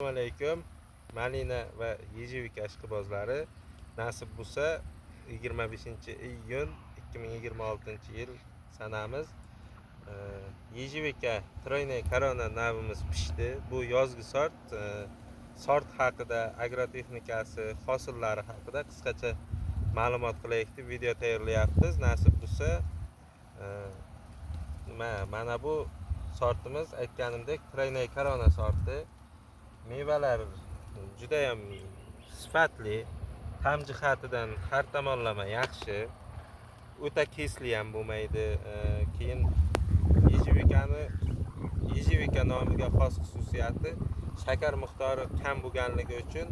Assalomu alaykum. Malina va yejivika ishqibozlari, nasib bo'lsa 25-iyun 2026-yil sanamiz. Yejivika Trойная Korona navimiz pishdi. Bu yozgi sort haqida, agrotexnikasi, hosillari haqida qisqacha ma'lumot qilaylik deb video tayyorlayapmiz. Nasib bo'lsa mana bu sortimiz aytganimdek Trойная Korona sorti. Mevalar juda ham sifatli, ta'm jihatidan har tomonlama yaxshi, o'ta kesli ham bo'lmaydi. Keyin yejivika nomiga xos xususiyati shakar miqdori kam bo'lganligi uchun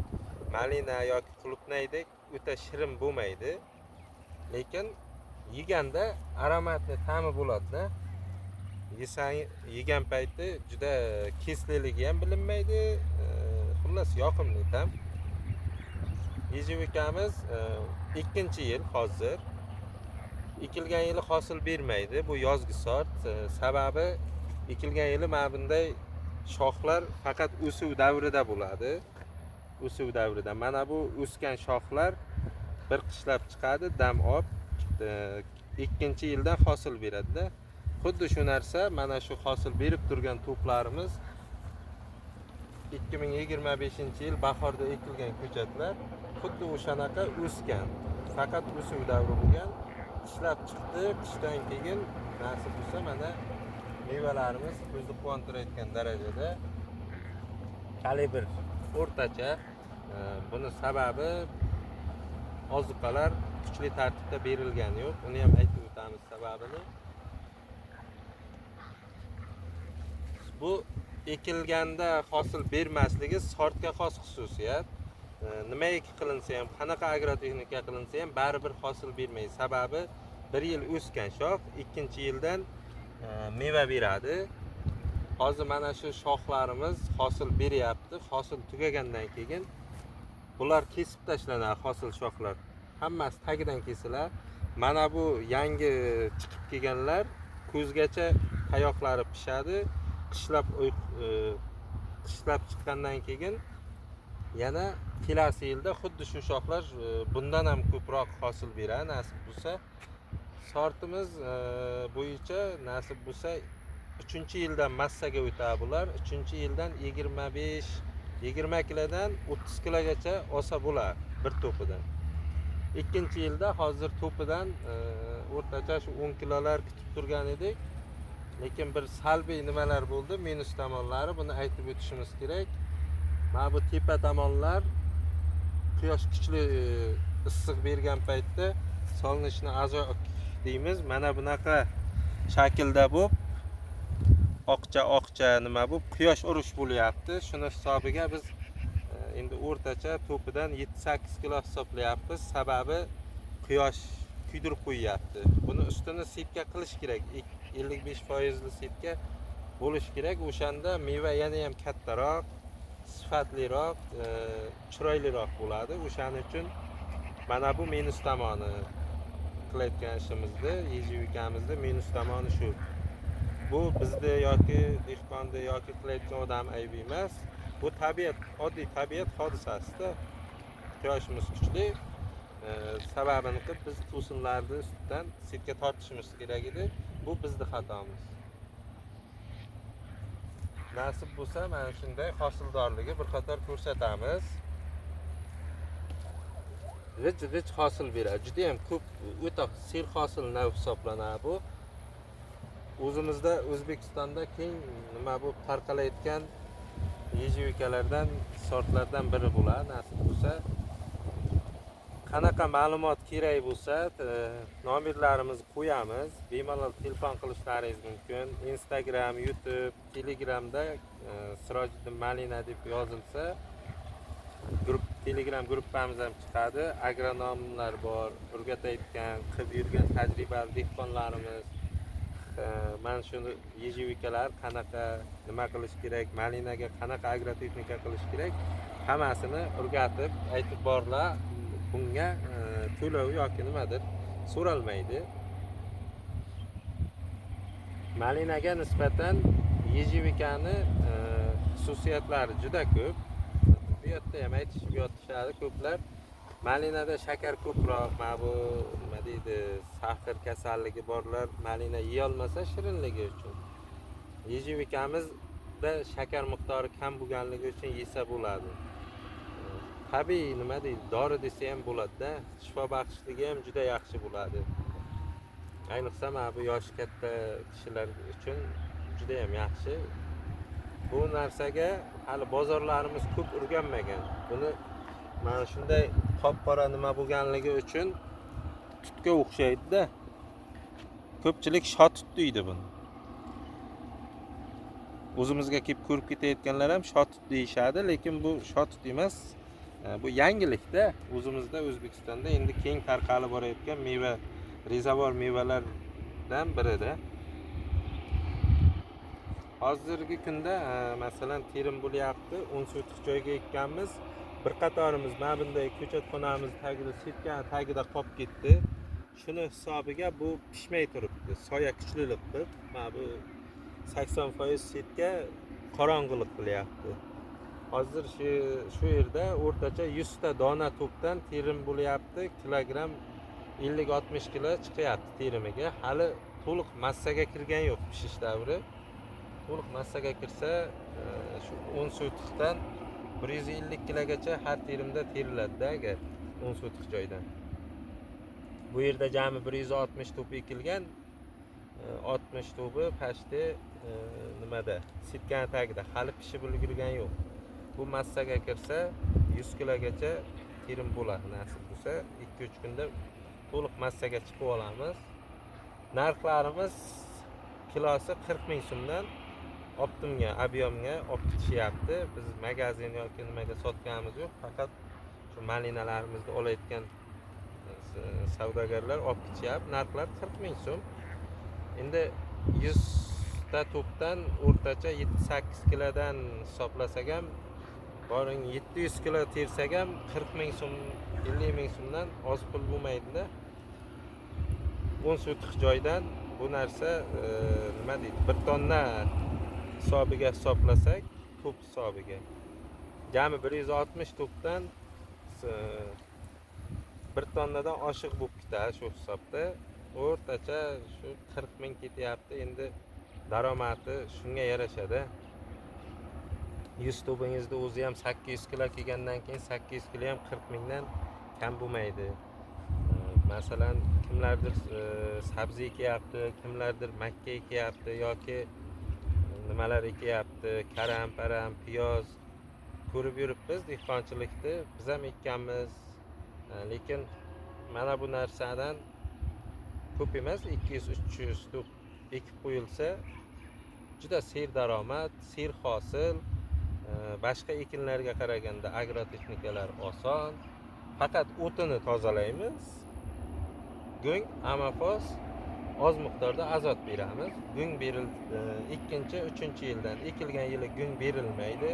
malina yoki qulupnaydek o'ta shirin bo'lmaydi, lekin yeganda aromatli ta'mi bo'ladi-da. Yegan payti juda kesliligi ham bilinmaydi. Xullas yoqimli ta'm. Yejivikamiz 2-yil hozir. Ekilgan yili hosil bermaydi. Bu yozgi sort. Sababi ekilgan yili mana bunday shoxlar faqat o'suv davrida bo'ladi. O'suv davrida. Mana bu o'sgan shoxlar bir qishlab chiqadi, dam olib, 2-yildan hosil beradi-da. Xuddi shu narsa mana shu hosil berib turgan to'plarimiz 2025-yil bahorda ekilgan ko'chatlar xuddi o'shanaqa o'sgan. Faqat o'suv davri bo'lgan, ishlab chiqdi. Qishdan keyin nasib bo'lsa mana mevalarimiz ko'zni quvontirayotgan darajada kalibr o'rtacha. Buni sababi ozuqalar kuchli tartibda berilgani yo'q. Uni ham aytib o'tamiz sababini. Bu ekilganda hosil bermasligi sortga xos xususiyat. Nimaiki qilinsa ham, qanaqa agrotexnika qilinsa ham baribir hosil bermaydi. Sababi 1 yil o'sgan shox 2-yildan meva beradi. Hozir mana shu shoxlarimiz hosil beryapti. Hosil tugagandan keyin bular kesib tashlanadi, hosil shoxlar. Hammasi tagidan kesiladi. Mana bu yangi chiqib kelganlar ko'zgacha tayoqlari pishadi. Qishlab chiqqandan keyin yana kelasi yilda xuddi shu shoxlar bundan ham ko'proq hosil beradi. Nasib bo'lsa sortimiz bo'yicha nasib bo'lsa 3-yildan massaga o'tadi bular. 3-yildan 20 kilodan 30 kilogacha olsa bo'ladi bir to'pidan. 2-yilda hozir to'pidan o'rtacha shu 10 kilolar kutib turgan edik. Lekin bir salbiy nimalar bo'ldi, minus tomonlari, buni aytib o'tishimiz kerak. Mana bu tepa tomonlar quyosh kuchli issiq bergan paytda solinishni azok deymiz. Mana bunaqa shaklda bo'lib, oqcha nima bo'lib, quyosh urish bo'lyapti. Shuni hisobiga biz endi o'rtacha to'pidan 7-8 kilo hisoblayapmiz. Sababi quyosh kuydirib qo'yyapti. Buni ustini setka qilish kerak. 55% setka bo'lish kerak. O'shanda meva yana ham kattaroq, sifatliroq, chiroyliroq bo'ladi. O'shaning uchun mana bu minus tomoni qilayotgan ishimizda, yejivikamizda minus tomoni shu. Bu bizda yoki dehqonda yoki qilayotgan odam aybi emas. Bu tabiat, oddiy tabiat hodisasida. Quyoshimiz kuchli. Sababini qilib biz to'sinlarni ustidan setka tortishimiz kerak edi. Bu bizning xatomiz. Nasib bo'lsa mana shunday hosildorligi bir qator ko'rsatamiz. G'ij hosil beradi. Juda ham ko'p, o'ta serhosil nav hisoblanadi bu. O'zimizda O'zbekistonda keng nima bo'lib tarqalayotgan yejivikalardan, sortlardan biri bo'ladi. Nasib bo'lsa qanaqa ma'lumot kerak bo'lsa, nomerlarimizni qo'yamiz. Bemalol telefon qilishlaringiz mumkin. Instagram, YouTube, Telegramda Sirojiddin Malina deb yozilsa, Telegram gruppamiz ham chiqadi. Agronomlar bor, o'rgatayotgan, qilib yurgan tajribali dehqonlarimiz mana shuni yejivikalar qanaqa, nima qilish kerak, malinaga qanaqa agrotexnika qilish kerak, hammasini o'rgatib aytib borlar. Bunga to'lov yoki nimadir so'ralmaydi. Malinaga nisbatan yejivikani xususiyatlari juda ko'p. bu yerda ham aytishib yotishadi ko'plar. Malinada shakar ko'proq, mana bu nima deydi, sahar kasalligi borlar malina yeyolmasa shirinligi uchun. Yejivikamizda shakar miqdori kam bo'lganligi uchun yesa bo'ladi. Tabiiy nima deydi, dori desa ham bo'ladi-da, shifo baxshligi ham juda yaxshi bo'ladi. Ayniqsa mana bu yoshi katta kishilar uchun juda ham yaxshi. Bu narsaga hali bozorlarimiz ko'p o'rganmagan. Buni mana shunday qop-qora nima bo'lganligi uchun tutga o'xshaydi-da. Ko'pchilik shotut deydi buni. O'zimizga kelib ko'rib ketayotganlar ham shotut deyishadi, lekin bu shotut emas. Bu yangilikda o'zimizda O'zbekistonda endi keng tarqalib borayotgan meva, rezavor mevalardan birida. Hozirgi kunda masalan terim bo'lyapti, 10 sotix joyga ekkanmiz. Bir qatorimiz mana bunday ko'chatxonamiz tagida setgan tagida qolib ketdi. Shuni hisobiga bu pishmay turibdi. Soya kuchlilik qilib, mana bu 80% setga qorong'ilik qilyapti. Hozir shu yerda o'rtacha 100 ta dona to'pdan terim bo'lyapti. Kilogram 50-60 kilo chiqyapti terimiga. Hali to'liq massaga kirgan yo'q pishish davri. To'liq massaga kirsa, shu 10 sotixdan 150 kilogacha har terimda teriladi-da agar 10 sotix joydan. Bu yerda jami 160 to'p ekilgan. 60 to'pi pashti nimada? Sitgan tagida hali pishib ulgurgan yo'q. Bu massaga kirsa 100 kilogacha terim bo'ladi nasib bo'lsa, 2-3 kunda to'liq massaga chiqib olamiz. Narxlarimiz kilosi 40 ming so'mdan optimga, ob'yomga olib ketishyapti. Biz magazin yoki nimaga sotganimiz yo'q, faqat shu malinalarimizni olayotgan savdogarlar olib ketishyapti. Narxlar 40 ming so'm. Endi 100 ta to'pdan o'rtacha 7-8 kilodan hisoblasak ham, boring 700 kilo tersak ham 40 ming so'm, 50 ming so'mdan oz pul bo'lmaydi-da. 10 sotix joydan bu narsa nima deydi, 1 tonna hisobiga hisoblasak, to'p hisobiga jami 160 to'pdan 1 tonnadan oshiq bo'lib ketadi shu hisobda. O'rtacha shu 40 ming ketyapti. Endi daromadi shunga yarashadi. 100 to'pingizda o'zi ham 800 kilo kelgandan keyin 800 kilo ham 40 mingdan kam bo'lmaydi. Masalan, kimlardir sabzi ekyapti, kimlardir makka ekyapti yoki nimalar ekyapti, karam, param, piyoz ko'rib yuribmiz dehqonchilikni. Biz ham ekkanmiz. Lekin mana bu narsadan ko'p emas, 200-300 to'p ekib qo'yilsa juda ser daromad, ser hosil. Boshqa ekinlarga qaraganda agrotexnikalar oson. Faqat o'tini tozalaymiz. Go'ng, amafos, oz miqdorda azot beramiz. Go'ng berildi, 2-3-yildan ekilgan yili go'ng berilmaydi.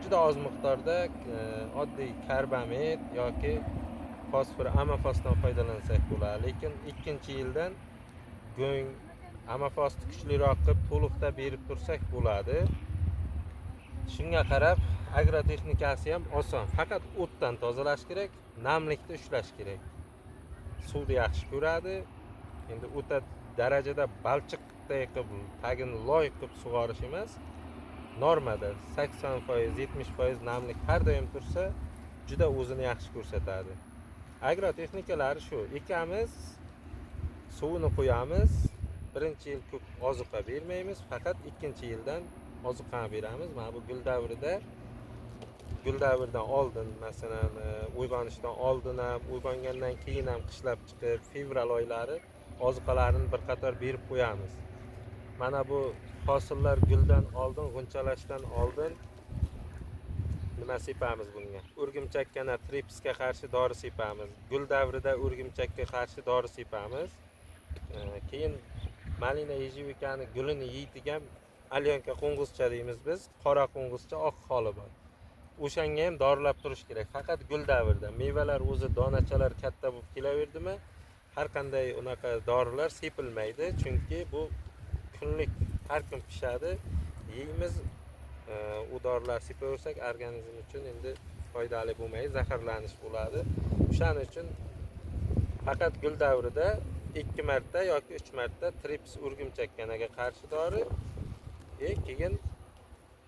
Juda oz miqdorda oddiy karbamid yoki fosfor, amafosdan foydalansak bo'ladi. Lekin 2-yildan go'ng, amafosni kuchliroq qilib to'liqda berib tursak bo'ladi. Shunga qarab agrotexnikasi ham oson. Faqat o'tdan tozalash kerak, namlikni ushlash kerak. Suvni yaxshi ko'radi. Endi o'ta darajada balchiqday qilib, tagini loy qilib sug'orish emas. Normada 80%, 70% namlik har doim tursa, juda o'zini yaxshi ko'rsatadi. Agrotexnikalari shu. Ekamiz, suvini qo'yamiz. 1-yil ko'p ozuqa bermaymiz, faqat 2-yildan ozuqani beramiz. Mana bu gul davridan oldin, masalan, uyg'onishdan oldin ham, uyg'ongandan keyin ham qishlab chiqib, fevral oylari ozuqalarini bir qator berib qo'yamiz. Mana bu hosillar guldan oldin, g'unchalashdan oldin nima sepamiz bunga? O'rgimchakka, tripsga qarshi dori sepamiz. Gul davrida o'rgimchakka qarshi dori sepamiz. Keyin malina yejivikani gulini yeydigan alyonka qo'ng'izcha deymiz biz, qora qo'ng'izcha oq holi bor. O'shanga ham dorilab turish kerak. Faqat gul davrida mevalar o'zi donachalar katta bo'lib kelaverdimi, har qanday unaqa dorilar sepilmaydi, chunki bu kunlik har kun pishadi, yeymiz, u dorilar sepaversak organizm uchun endi foydali bo'lmaydi, zaharlanish bo'ladi. O'shaning uchun faqat gul davrida 2 marta yoki 3 marta trips o'rgimchakkanaga qarshi dori, keyin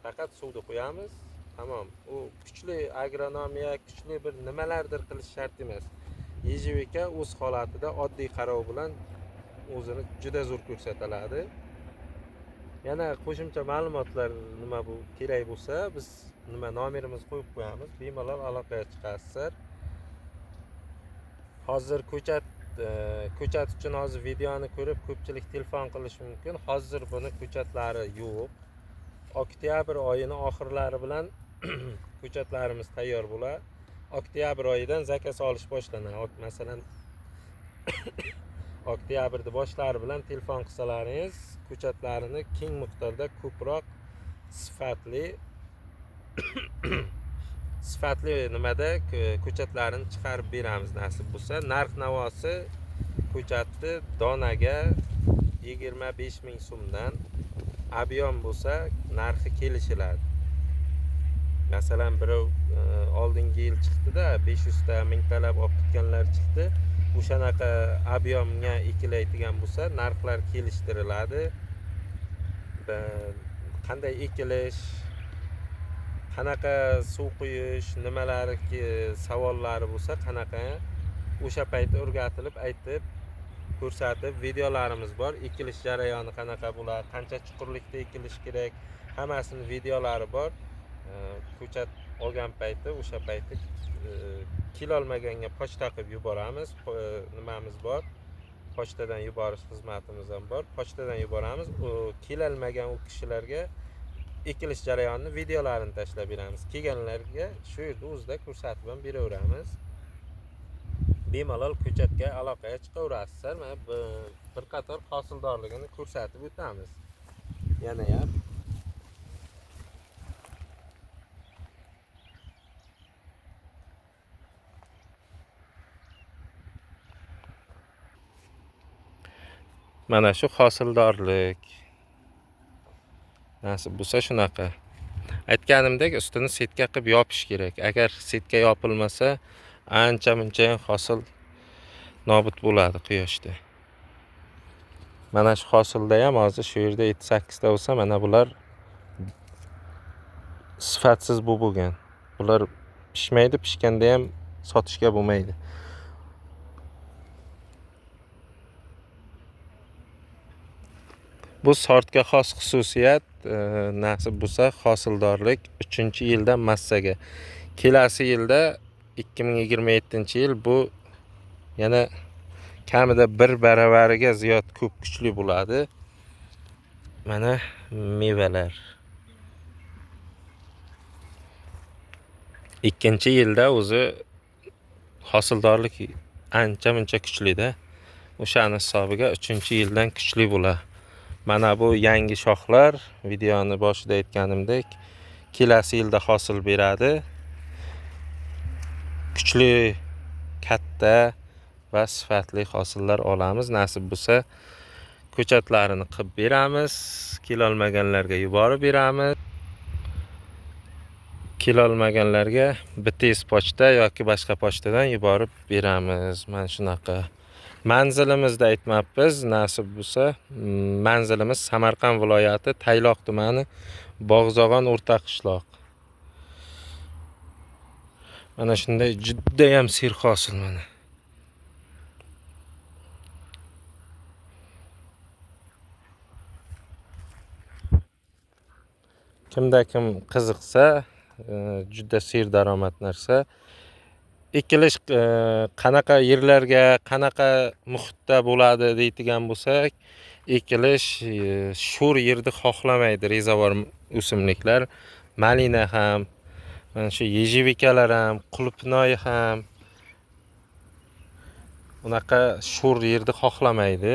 faqat suvni qo'yamiz. Tamom. U kuchli agronomiya, kuchli bir nimalardir qilish shart emas. Yejivika o'z holatida oddiy qarov bilan o'zini juda zo'r ko'rsatiladi. Yana qo'shimcha ma'lumotlar nima bu kerak bo'lsa, biz nomerimizni qo'yib qo'yamiz. Bemalol aloqaga chiqasizlar. Hozir ko'chat uchun hozir videoni ko'rib ko'pchilik telefon qilishi mumkin. Hozir buni ko'chatlari yo'q. Oktyabr oyining oxirlari bilan ko'chatlarimiz tayyor bo'ladi. Oktyabr oyidan zakaz olish boshlanadi. Masalan, oktyabrning boshlari bilan telefon qilsalaringiz, ko'chatlarini keng miqdorda ko'proq sifatli nimada ko'chatlarini chiqarib beramiz nasib bo'lsa. Narx-navosi ko'chatni donaga 25 ming so'mdan, ob'yom bo'lsa narxi kelishiladi. Masalan, birov oldingi yil chiqdi-da 500 ta, 1000 talab olib ketganlar chiqdi. O'shanaqa ob'yomga ekilaydigan bo'lsa, narxlar kelishtiriladi. Qanday ekilish, qanaqa suv quyish, nimalari savollari bo'lsa, qanaqa o'sha payt o'rgatilib, aytib ko'rsatib videolarimiz bor. Ekilish jarayoni qanaqa bo'ladi, qancha chuqurlikda ekilish kerak, hammasini videolari bor. Ko'chat olgan payti, o'sha payti kelolmaganga pochta qilib yuboramiz. Nimamiz bor. Pochtadan yuborish xizmatimiz ham bor. Pochtadan yuboramiz. Kelolmagan u kishilarga ekilish jarayonini videolarini tashlab beramiz. Kelganlarga shu yerda o'zida ko'rsatib ham beraveramiz. Bemalol ko'chatga aloqaga chiqaverasizlar. Mana bir qator hosildorligini ko'rsatib o'tamiz. Yana ham mana shu hosildorlik. Nasib bo'lsa shunaqa. Aytganimdek, ustini setka qilib yopish kerak. Agar setka yopilmasa, ancha-muncha hosil nobud bo'ladi quyoshda. Mana shu hosilda ham hozir shu yerda 7-8 ta bo'lsa, mana bular sifatsiz bo'lgan. Bular pishmaydi, pishganda ham sotishga bo'lmaydi. Bu sortga xos xususiyat, nasib bo'lsa hosildorlik 3-yildan massaga. Kelasi yilda 2027-yil bu yana kamida 1 baravariga ziyod ko'p kuchli bo'ladi. Mana mevalar. 2-yilda o'zi hosildorlik ancha-muncha kuchli-da. O'shani hisobiga 3-yildan kuchli bo'ladi. Mana bu yangi shoxlar, videoni boshida aytganimdek, kelasi yilda hosil beradi. Kuchli, katta va sifatli hosillar olamiz. Nasib bo'lsa, ko'chatlarini qilib beramiz, kelolmaganlarga yuborib beramiz. Kelolmaganlarga BTS pochta yoki boshqa pochtadan yuborib beramiz. Mana shunaqa. Manzilimizni aytmabmiz. Nasib bo'lsa, manzilimiz Samarqand viloyati Tayloq tumani Bog'zog'on o'rta qishloq. Mana shunday juda ham serhosil mana. Kimda kim qiziqsa, juda ser daromad narsa. Ekilish qanaqa yerlarga, qanaqa muhitda bo'ladi deydigan bo'lsak, ekilish sho'r yerni xohlamaydi rezavor o'simliklar. Malina ham, mana shu yejivikalar ham, qulupnoy ham unaqa sho'r yerni xohlamaydi.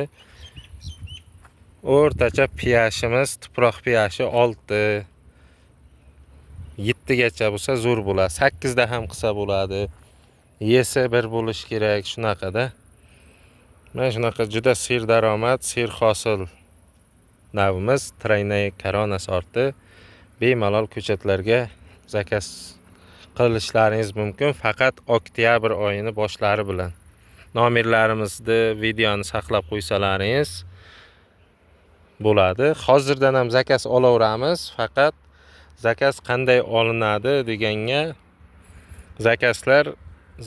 O'rtacha piyashimiz, tuproq piyashi 6-7 gacha bo'lsa zo'r bo'ladi. 8 da ham qilsa bo'ladi. Yesa bir bo'lish kerak, shunaqada. Mana shunaqa juda ser daromad, ser hosil navimiz Trayная Корона sorti. bemalol ko'chatlarga zakaz qilishlaringiz mumkin, faqat oktyabr oyini boshlari bilan. Nomerlarimizni videoni saqlab qo'ysalaringiz bo'ladi. Hozirdan ham zakaz olaveramiz, faqat zakaz qanday olinadi deganga, zakazlar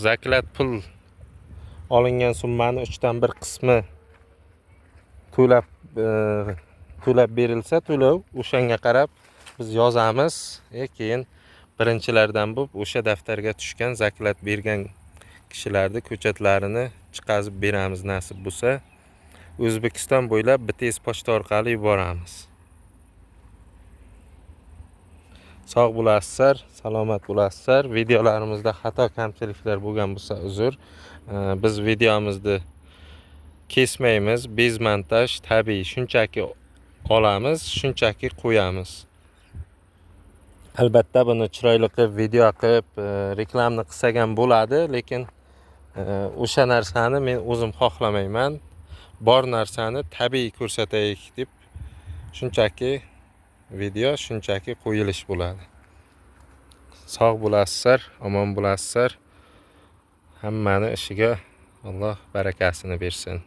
zaklat pul olingan summani 3dan 1 qismi to'lab berilsa, to'lov o'shanga qarab biz yozamiz. Keyin birinchilardan bo'lib o'sha daftarga tushgan zaklat bergan kishilarni ko'chatlarini chiqazib beramiz nasib bo'lsa. O'zbekiston bo'ylab BTS pochta orqali yuboramiz. Sog' bo'lasizlar, salomat bo'lasizlar. Videolarimizda xato kamchiliklar bo'lgan bo'lsa uzr. Biz videomizni kesmaymiz, bezmontaj tabiiy, shunchaki olamiz, shunchaki qo'yamiz. Albatta buni chiroyli qilib video qilib reklamni qilsak ham bo'ladi, lekin o'sha narsani men o'zim xohlamayman. Bor narsani tabiiy ko'rsataylik deb shunchaki video, shunchaki qo'yilish bo'ladi. Sog' bo'lasizlar, omon bo'lasizlar. Hammani ishiga Alloh barakasini bersin.